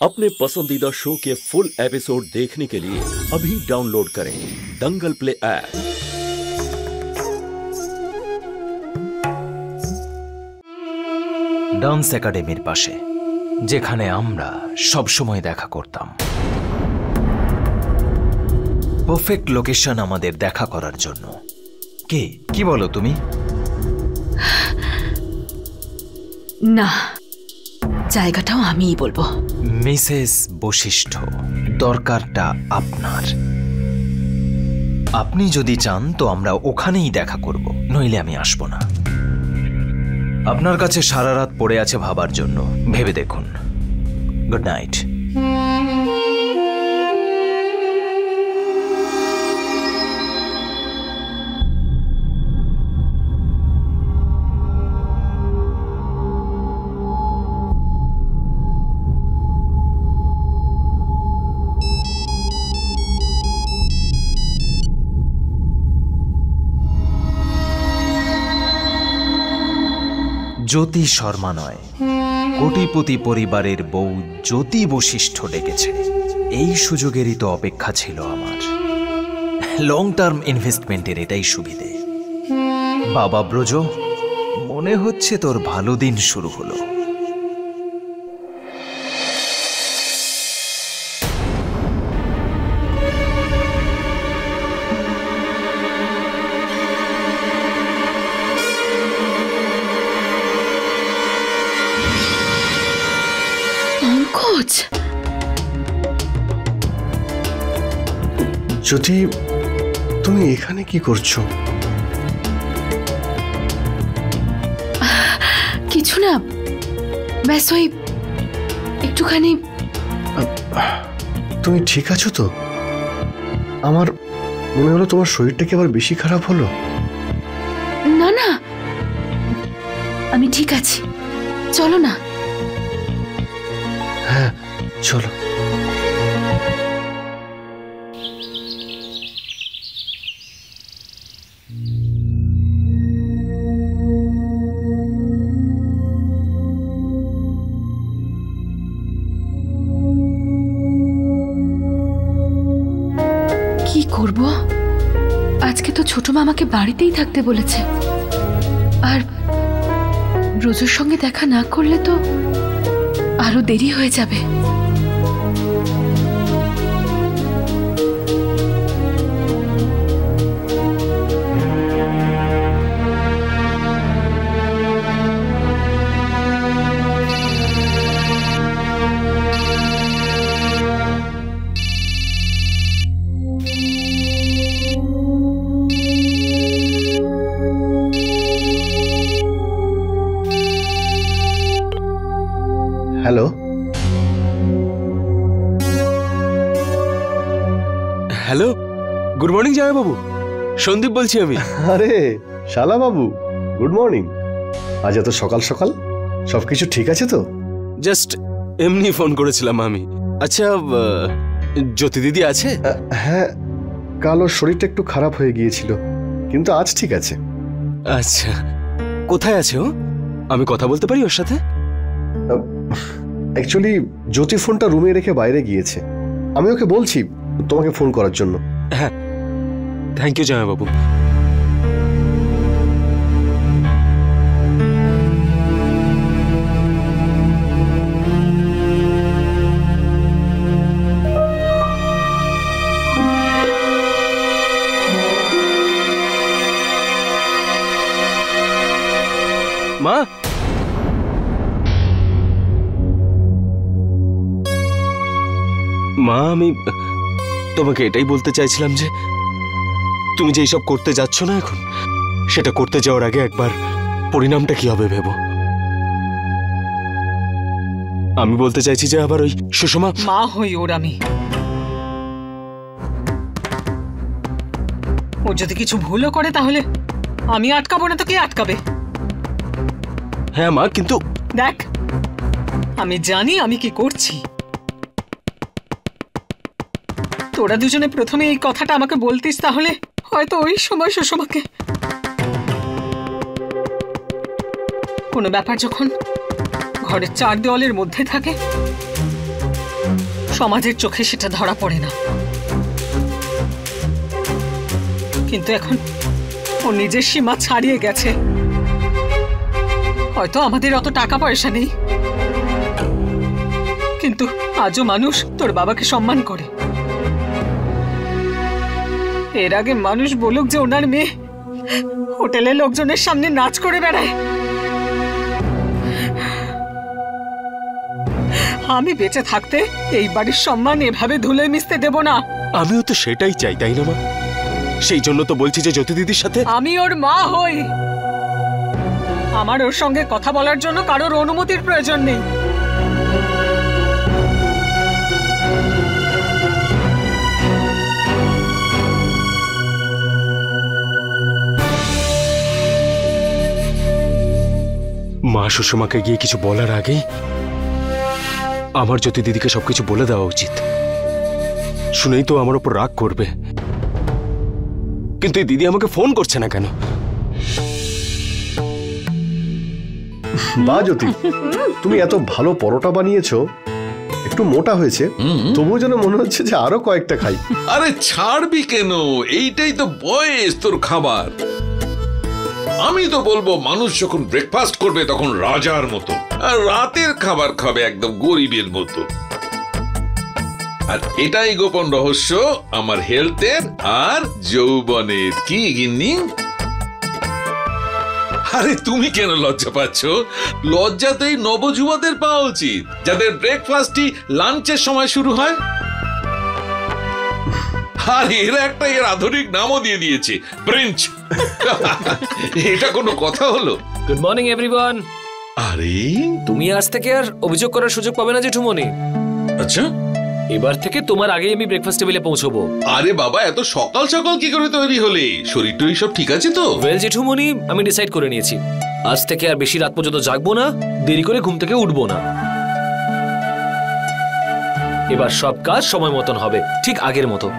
अपने पसंदीदा शो के फुल एपिसोड देखने के लिए अभी डाउनलोड करें दंगल प्ले ऐप। ডান্স একাডেমির পাশে, যেখানে আমরা সব সময় দেখা করতাম। পারফেক্ট লোকেশন আমাদের দেখা করার জন্য। কি বলো তুমি? না, জায়গাটাও আমিই বলবো। মিসেস বশিষ্ঠ, দরকারটা আপনার। আপনি যদি চান তো আমরা ওখানেই দেখা করব, নইলে আমি আসবো না। আপনার কাছে সারা রাত পড়ে আছে ভাবার জন্য, ভেবে দেখুন। Good night. জ্যোতি শর্মা নয়, কোটিপতি পরিবারের বউ জ্যোতি বশিষ্ঠ ডেকেছে। এই সুযোগেরই তো অপেক্ষা ছিল আমার। লং টার্ম ইনভেস্টমেন্টের এটাই সুবিধে। বাবা ব্রজ, মনে হচ্ছে তোর ভালো দিন শুরু হলো। জ্যোতি, তুমি এখানে কি করছো? কিছু না, ব্যাস ওই একটুখানি। তুমি ঠিক আছো তো? আমার মনে হলো তোমার শরীরটা কি আবার বেশি খারাপ হলো। না না, আমি ঠিক আছি, চলো না। হ্যাঁ চলো। কি করব? আজকে তো ছোট মামাকে বাড়িতেই থাকতে বলেছে, আর ব্রজের সঙ্গে দেখা না করলে তো আরো দেরি হয়ে যাবে। হ্যালো হ্যালো, গুড মর্নিং জামাই বাবু, সন্দীপ বলছি আমি। আরে শালা বাবু, গুড মর্নিং। আজ এত সকাল সকাল, সবকিছু ঠিক আছে তো? জাস্ট এমনি ফোন করেছিলাম আমি। আচ্ছা, জ্যোতি দিদি আছে? হ্যাঁ, কাল ওর শরীরটা একটু খারাপ হয়ে গিয়েছিল, কিন্তু আজ ঠিক আছে। আচ্ছা, কোথায় আছে ও? আমি কথা বলতে পারি ওর সাথে? অ্যাকচুয়ালি জ্যোতি ফোনটা রুমে রেখে বাইরে গিয়েছে। আমি ওকে বলছি তোমাকে ফোন করার জন্য। হ্যাঁ, থ্যাংক ইউ জামাই বাবু। মা, মা, আমি তোমাকে এটাই বলতে চাইছিলাম যে তুমি যে এইসব করতে যাচ্ছ না এখন, সেটা করতে যাওয়ার আগে একবার পরিণামটা কি হবে ভেবো। আমি বলতে চাইছি যে আবার ওই সুষমা মা হই ওর আমি। ও যদি কিছু ভুলও করে তাহলে আমি আটকাবো না তো কে আটকাবে? হ্যাঁ মা, কিন্তু দেখ, আমি জানি আমি কি করছি। তোরা দুজনে প্রথমে এই কথাটা আমাকে বলতিস, তাহলে হয়তো ওই সময় সুষমাকে কোনো ব্যাপার যখন ঘরের চার দেওয়ালের মধ্যে থাকে সমাজের চোখে সেটা ধরা পড়ে না, কিন্তু এখন ও নিজের সীমা ছাড়িয়ে গেছে। হয়তো আমাদের অত টাকা পয়সা নেই, কিন্তু আজও মানুষ তোর বাবাকে সম্মান করে। এর আগে মানুষ বলুক যে ওনার মেয়ে হোটেলে লোকজনের সামনে নাচ করে বেড়ায়। আমি বেঁচে থাকতে এই বাড়ির সম্মান এভাবে ধুলে মিশতে দেব না। আমিও তো সেটাই চাই, তাই না মা? সেই জন্য তো বলছি যে জ্যোতি দিদির সাথে আমি ওর মা হই, আমার ওর সঙ্গে কথা বলার জন্য কারোর অনুমতির প্রয়োজন নেই। মা সুষমাকে গিয়ে কিছু বলার আগেই আমার জ্যোতি দিদিকে সবকিছু বলে দেওয়া উচিত। শুনেই তো আমার উপর রাগ করবে, কিন্তু এই দিদি আমাকে ফোন করছে না কেন? বা জ্যোতি, তুমি এত ভালো পরোটা বানিয়েছো, একটু মোটা হয়েছে, তবুও যেন মনে হচ্ছে যে আরো কয়েকটা খাই। আরে ছাড়বি কেন, এইটাই তো বয়স তোর খাবার। আমি তো বলবো মানুষ যখন ব্রেকফাস্ট করবে তখন রাজার মতো, আর রাতের খাবার খাবে একদম গরিবের মতো। আর এটাই গোপন রহস্য আমার হেলথের আর যৌবনের। কি গিন্নি? আরে তুমি কেন লজ্জা পাচ্ছ? লজ্জা তো এই নবযুবকদের পাওয়া উচিত, যাদের ব্রেকফাস্টই লাঞ্চের সময় শুরু হয়। আর এরা একটা এর আধুনিক নামও দিয়ে দিয়েছে, ব্রেঞ্চ। এটা কোনো কথা হলো? Good morning everyone. আরে তুমি আজ থেকে আর অভিযোগ করার সুযোগ পাবে না জেঠুমনি। আচ্ছা, এবার থেকে তোমার আগেই আমি ব্রেকফাস্ট টেবিলে পৌঁছবো। আরে বাবা, এত সকাল সকাল কি করে তৈরি হলে? শরীর টরীর সব ঠিক আছে তো? ওয়েল জেঠুমনি, আমি ডিসাইড করে নিয়েছি আজ থেকে আর বেশি রাত পর্যন্ত জাগবো না, দেরি করে ঘুম থেকে উঠবো না। এবার সব কাজ সময় মতন হবে, ঠিক আগের মতো।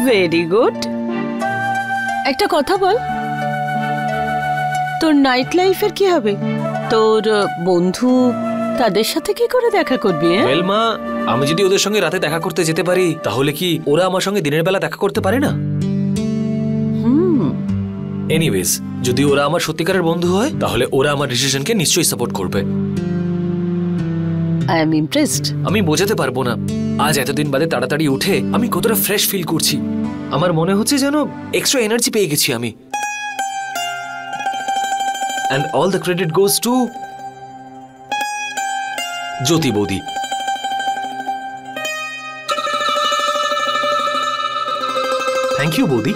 Very good. একটা কথা বল, তোর নাইট লাইফের কি হবে? তোর বন্ধু তাদের সাথে কি করে দেখা করবি? ওয়েল মা, আমি যদি ওদের সঙ্গে রাতে দেখা করতে যেতে পারি, তাহলে কি ওরা আমার সঙ্গে দিনের বেলা দেখা করতে পারে না? এনিওয়েজ, যদি ওরা আমার সত্যিকারের বন্ধু হয়, তাহলে ওরা আমার ডিসিশনকে নিশ্চয়ই সাপোর্ট করবে। I am impressed. আমি বোঝাতে পারবো না আজ এতদিন বাদে তাড়াতাড়ি উঠে আমি কতটা ফ্রেশ ফিল করছি। আমার মনে হচ্ছে যেন এক্সট্রা এনার্জি পেয়ে গেছি আমি। And all the credit goes to জ্যোতি বৌদি। থ্যাংক ইউ বৌদি।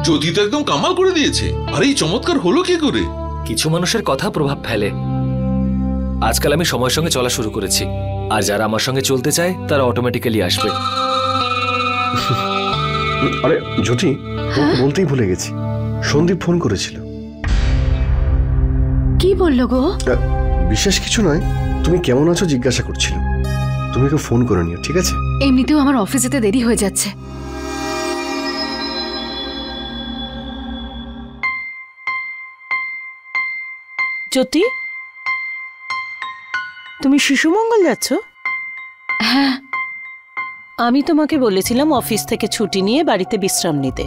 জ্যোতি তো একদম কামাল করে দিয়েছে। আর এই চমৎকার হলো কি করে? কিছু মানুষের কথা প্রভাব ফেলে। আজকাল আমি সময়ের সঙ্গে চলা শুরু করেছি, আর যারা আমার সঙ্গে চলতে চায় তারা অটোমেটিক্যালি আসবে। আরে জ্যোতি, বলতেই ভুলে গেছি, সন্দীপ ফোন করেছিল। কি বললো গো? বিশেষ কিছু নয়, তুমি কেমন আছো জিজ্ঞাসা করছিল। তুমি ওকে ফোন করে নিও, ঠিক আছে? এমনিতেও আমার অফিস যেতে দেরি হয়ে যাচ্ছে। জ্যোতি, তুমি শিশুমঙ্গল যাচ্ছ? হ্যাঁ। আমি তোমাকে বলেছিলাম অফিস থেকে ছুটি নিয়ে বাড়িতে বিশ্রাম নিতে।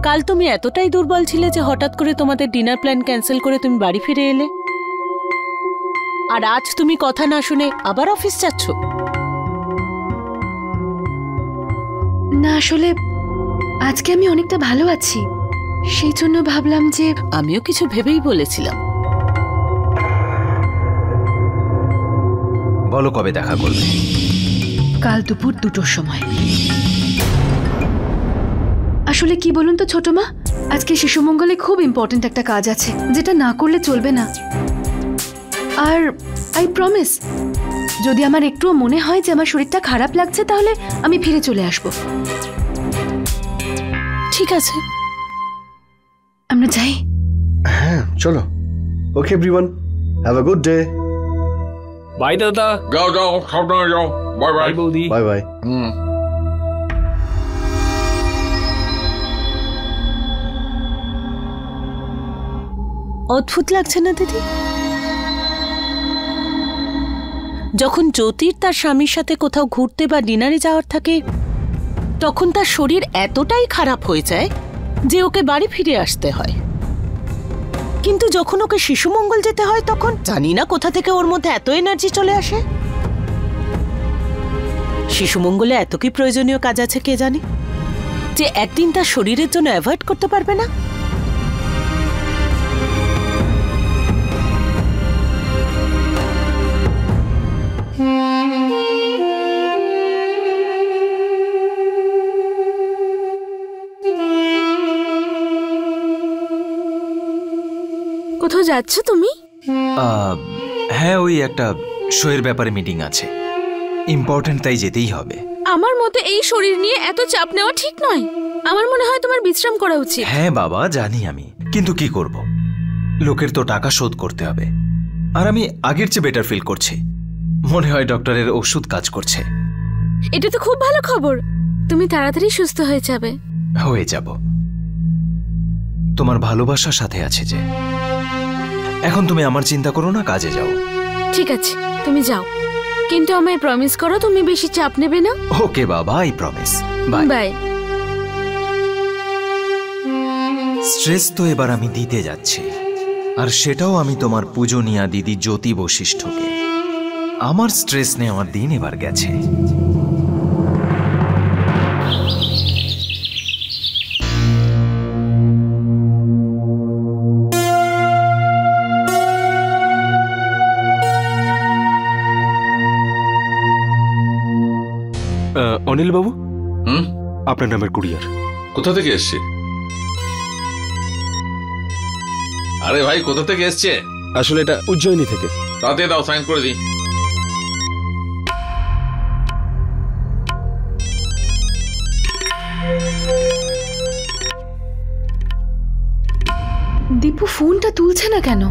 কাল তুমি এতটাই দুর্বল ছিলে যে হঠাৎ করে তোমাদের ডিনার প্ল্যান ক্যান্সেল করে তুমি বাড়ি ফিরে এলে, আর আজ তুমি কথা না শুনে আবার অফিস যাচ্ছ। না, আসলে আজকে আমি অনেকটা ভালো আছি, সেই জন্য ভাবলাম যে। আমিও কিছু ভেবেই বলেছিলাম। বলো কবে দেখা করবে? কাল দুপুর 2টোর সময়। আসলে কি বলুন তো ছোট মা, আজকে শিশুমঙ্গলে খুব ইম্পর্টেন্ট একটা কাজ আছে, যেটা না করলে চলবে না। আর আই প্রমিস, যদি আমার একটুও মনে হয় যে আমার শরীরটা খারাপ লাগছে, তাহলে আমি ফিরে চলে আসব। ঠিক আছে, আমরা যাই। হ্যাঁ চলো। Okay everyone, have a good day. Bye দাদা। যাও যাও, সাবধানে যাও। বাই বাই বৌদি। Bye bye. অদ্ভুত লাগছে না দিদি? যখন জ্যোতির তার স্বামীর সাথে কোথাও ঘুরতে বা ডিনারে যাওয়ার থাকে তখন তার শরীর এতটাই খারাপ হয়ে যায় যে ওকে বাড়ি ফিরে আসতে হয়, কিন্তু যখন ওকে শিশুমঙ্গল যেতে হয় তখন জানি না কোথা থেকে ওর মধ্যে এত এনার্জি চলে আসে। শিশুমঙ্গলে এত কি প্রয়োজনীয় কাজ আছে কে জানে, যে একদিন তার শরীরের জন্য অ্যাভয়েড করতে পারবে না। কোথাও যাচ্ছ তুমি? হ্যাঁ, ওই একটা শোয়ের ব্যাপারে মিটিং আছে, ইম্পর্টেন্ট, তাই যেতেই হবে। আমার মতে এই শরীর নিয়ে এত চাপ নেওয়া ঠিক নয়। আমার মনে হয় তোমার বিশ্রাম করা উচিত। হ্যাঁ বাবা, জানি আমি, কিন্তু কি করব, লোকের তো টাকা শোধ করতে হবে। আর আমি আগের চেয়ে বেটার ফিল করছি, মনে হয় ডক্টরের ওষুধ কাজ করছে। এটা তো খুব ভালো খবর, তুমি তাড়াতাড়ি সুস্থ হয়ে যাবে। হয়ে যাব, তোমার ভালোবাসার সাথে আছে যে। এখন তুমি আমার চিন্তা করো না, কাজে যাও। ঠিক আছে, তুমি যাও, কিন্তু আমায় প্রমিস করো তুমি বেশি চাপ নেবে না। ওকে বাবা, I promise. Bye bye. Stress তো এবার আমি দিতে যাচ্ছি, আর সেটাও আমি তোমার পূজনীয়া দিদি জ্যোতি বশিষ্ঠকে। আমার স্ট্রেস নেওয়ার দিন এবার গেছে। অনিল বাবু, হুম, আপনার নামের কুরিয়ার। কোথা থেকে এসছে? আরে ভাই, কোথা থেকে এসছে? আসলে এটা উজ্জয়িনী থেকে। তাতে দাও, সাইন করে দিই। দীপু ফোনটা তুলছে না কেন?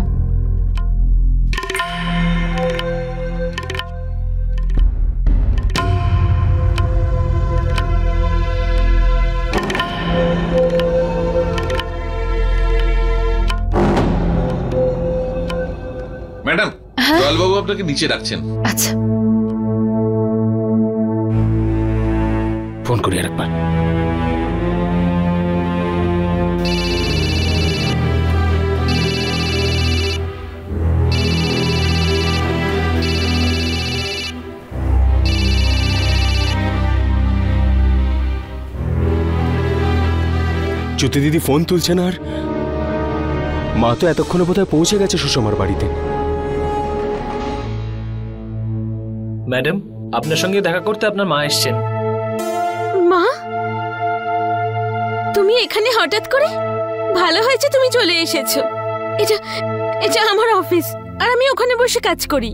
ম্যাডাম, জলবাবু আপনাকে নিচে ডাকছেন। আচ্ছা, ফোন করি আর একবার। জ্যোতি দিদি ফোন তুলছে না, আর মা তো এতক্ষণে বোধহয় পৌঁছে গেছে সুষমার বাড়িতে। ম্যাডাম, আপনার সঙ্গে দেখা করতে আপনার মা এসেছেন। মা তুমি এখানে হঠাৎ করে? ভালো হয়েছে তুমি চলে এসেছো। এটা এটা আমার অফিস, আর আমি ওখানে বসে কাজ করি।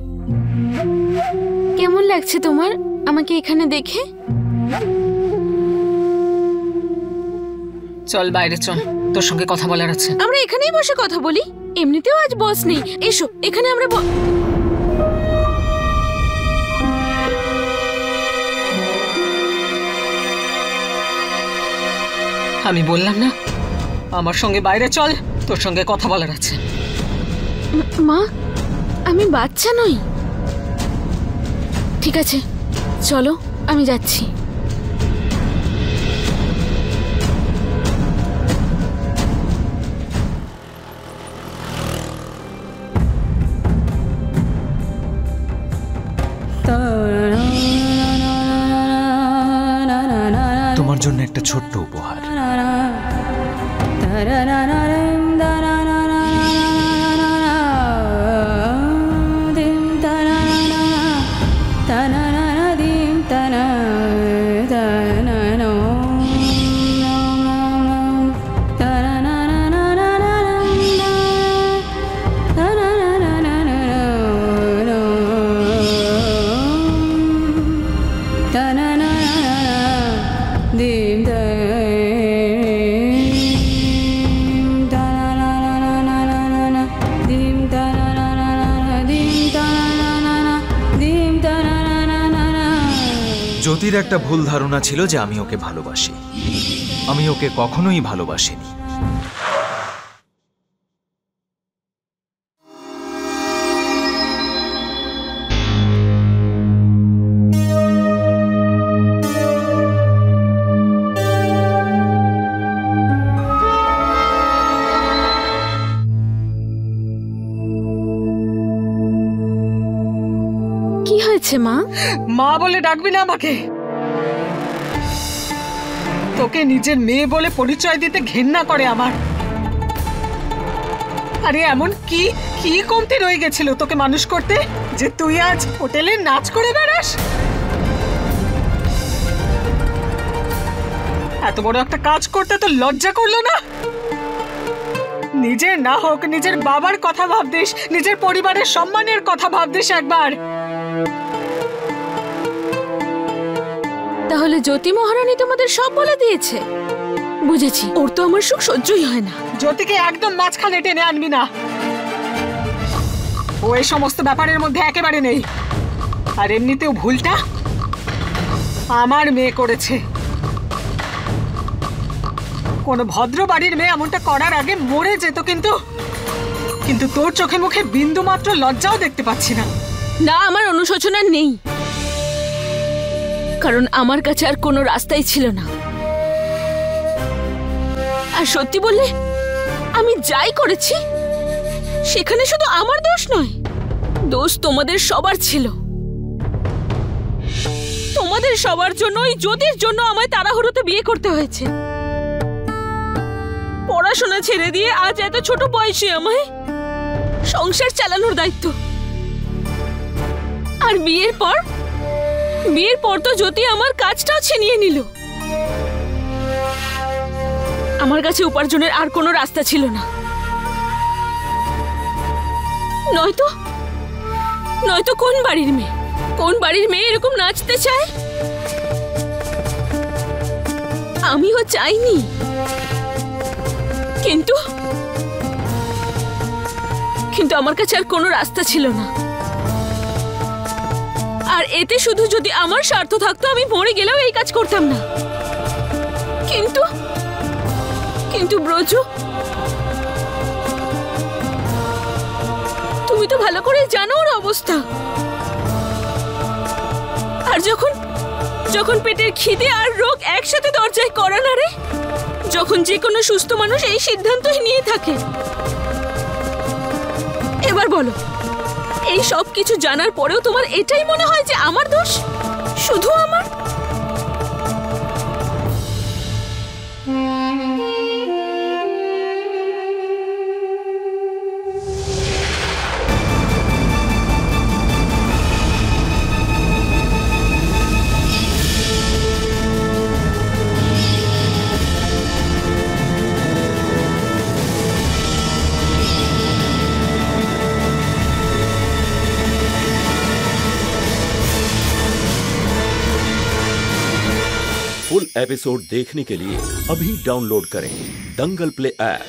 কেমন লাগছে তোমার আমাকে এখানে দেখে? চল বাইরে চল, তোর সঙ্গে কথা বলার আছে। আমরা এখানেই বসে কথা বলি, এমনিতেও আজ বস নেই। এসো, এখানে আমরা আমি বললাম না, আমার সঙ্গে বাইরে চল, তোর সঙ্গে কথা বলার আছে। মা, আমি বাচ্চা নই। ঠিক আছে, চলো, আমি যাচ্ছি। তোমার জন্য একটা ছোট্ট উপহার। জ্যোতির একটা ভুল ধারণা ছিল যে আমি ওকে ভালোবাসি। আমি ওকে কখনোই ভালোবাসিনি। কি হয়েছে মা? মা বলে ডাকবি না আমাকে। তোকে নিজের মেয়ে বলে পরিচয় দিতে ঘেন্না করে আমার। আরে এমন কি কি কমতি রয়ে গেছিল তোকে মানুষ করতে যে তুই আজ হোটেলে নাচ করে বেড়াস? এত বড় একটা কাজ করতে তো লজ্জা করলো না? নিজের না হোক নিজের বাবার কথা ভাবদিস, নিজের পরিবারের সম্মানের কথা ভাবদিস একবার। তাহলে জ্যোতি মহারানী তোমাদের সব বলে দিয়েছে? বুঝেছি, ওর তো আমার সুখ সহ্যই হয় না। জ্যোতিকে একদম মাঝখানে টেনে আনবি না। ও এই সমস্ত ব্যাপারের মধ্যে একেবারে নেই। আর এমনিতেও ভুলটা আমার মেয়ে করেছে। কোন ভদ্র বাড়ির মেয়ে এমনটা করার আগে মরে যেত, কিন্তু তোর চোখে মুখে বিন্দু মাত্র লজ্জাও দেখতে পাচ্ছি না। না, আমার অনুশোচনা নেই, কারণ আমার কাছে আর কোনো রাস্তাই ছিল না। আর সত্যি বললে আমি যাই করেছি সেখানে শুধু আমার দোষ নয়, দোষ তোমাদের সবার ছিল। তোমাদের সবার জন্য, ওই জ্যোতির জন্য আমায় তাড়াহুড়োতে বিয়ে করতে হয়েছে। পড়াশোনা ছেড়ে দিয়ে আজ এত ছোট বয়সে আমায় সংসার চালানোর দায়িত্ব। আর বিয়ের পর তো জ্যোতি আমার কাজটাও ছিনিয়ে নিল। আমার কাছে উপার্জনের আর কোনো রাস্তা ছিল না। নয়তো কোন বাড়ির মেয়ে এরকম নাচতে চায়? আমিও চাইনি, কিন্তু আমার কাছে আর কোনো রাস্তা ছিল না। আর এতে শুধু যদি আমার স্বার্থ থাকতো আমি মরে গেলেও এই কাজ করতাম না। কিন্তু ব্রজু, তুমি তো ভালো করে জানো ওর অবস্থা। আর যখন পেটের খিদে আর রোগ একসাথে দরজায় কড়া নাড়ে, যখন যে কোনো সুস্থ মানুষ এই সিদ্ধান্তই নিয়ে থাকে। এবার বলো, এই সব কিছু জানার পরেও তোমার এটাই মনে হয় যে আমার দোষ, শুধু আমার? फुल एपिसोड देखने के लिए अभी डाउनलोड करें दंगल प्ले ऐप।